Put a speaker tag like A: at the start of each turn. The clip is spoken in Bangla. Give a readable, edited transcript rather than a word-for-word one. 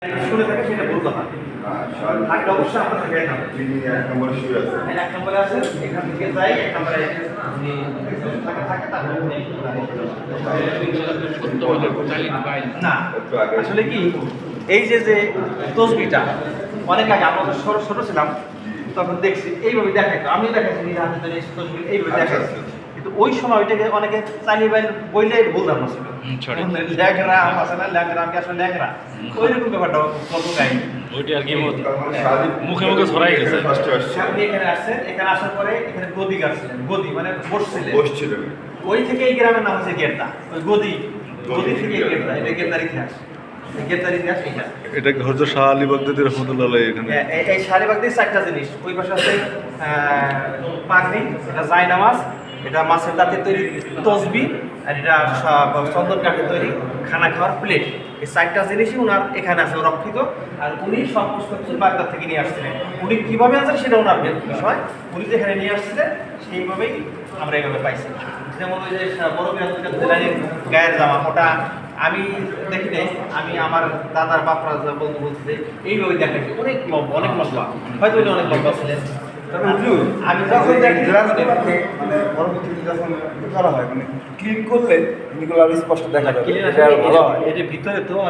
A: শুনে থাকে সেটা বলতে হয়। আগে অবশ্যই আমরা থেকে না
B: তিনি 1 নম্বরে শুয়ে আছেন।
A: 1 নম্বরে আছে, এখান থেকে যাই 1 নম্বরে উনি থাকে তারপর না আসলে কি এই যে তসবিটা অনেক আগে আমরা ছোট ছিলাম তখন দেখছি এইভাবে দেখাইতো, আমি দেখাইছি নিজের হাতে ধরে তসবি এইভাবে দেখাইছি, কিন্তু ওই সময় ওইটাকে অনেকে চালিয়ে বাইরে বইলে বললাম না ছিল ল্যাংরা আছে না ল্যাংরা, আমি আসলে ল্যাংরা ওই রকম ব্যাপারটা গল্প কাহিনী
C: ওইটা আর কি
B: মুখে
C: মুখে ছড়াই গেছে।
B: ফার্স্টে আসছে,
A: উনি এখানে আসছেন, এখানে আসার পরে এখানে গদি গাছছিলেন, গদি মানে
B: বসছিলেন।
A: ওই থেকে এই গ্রামের নাম হচ্ছে গেরদা, ওই গদি থেকে গেরদা, এটা গেরদার ইতিহাস, গেরদার ইতিহাস এটা।
D: এটা কি হযরত শাহ আলী বাগদাদী রাহমাতুল্লাহ আলাইহি এখানে?
A: এই শাহবাগ দিয়ে 4টা জিনিস, ওই পাশে আছে পাগড়ি, এটা জায়নামাজ, এটা মাছের দাঁতের তৈরি তসবি, আর এটা চন্দন কাঠের তৈরি খানা খাওয়ার প্লেট। এই 4টা জিনিসই ওনার এখানে আছে রক্ষিত, আর উনি সব পুস্তক বাগদাদ থেকে নিয়ে আসছিলেন। উনি কীভাবে আছেন সেটা ওনার বিষয়, উনি যেখানে নিয়ে আসছিলেন সেইভাবেই আমরা এইভাবে পাইছি। যেমন ওই যে বড় বিরাজের গায়ের জামা, ওটা আমি দেখি নাই, আমি আমার দাদার বাপরা বলতে এইভাবে দেখাচ্ছি, অনেক লম্বা, হয়তো উনি অনেক লম্বা ছিলেন। আমি যখন দেখি
E: মানে পরবর্তীতে যখন করা হয় মানে ক্লিন করলে এগুলো আরো স্পষ্ট দেখা যাবে,
A: এটা ভিতরে তো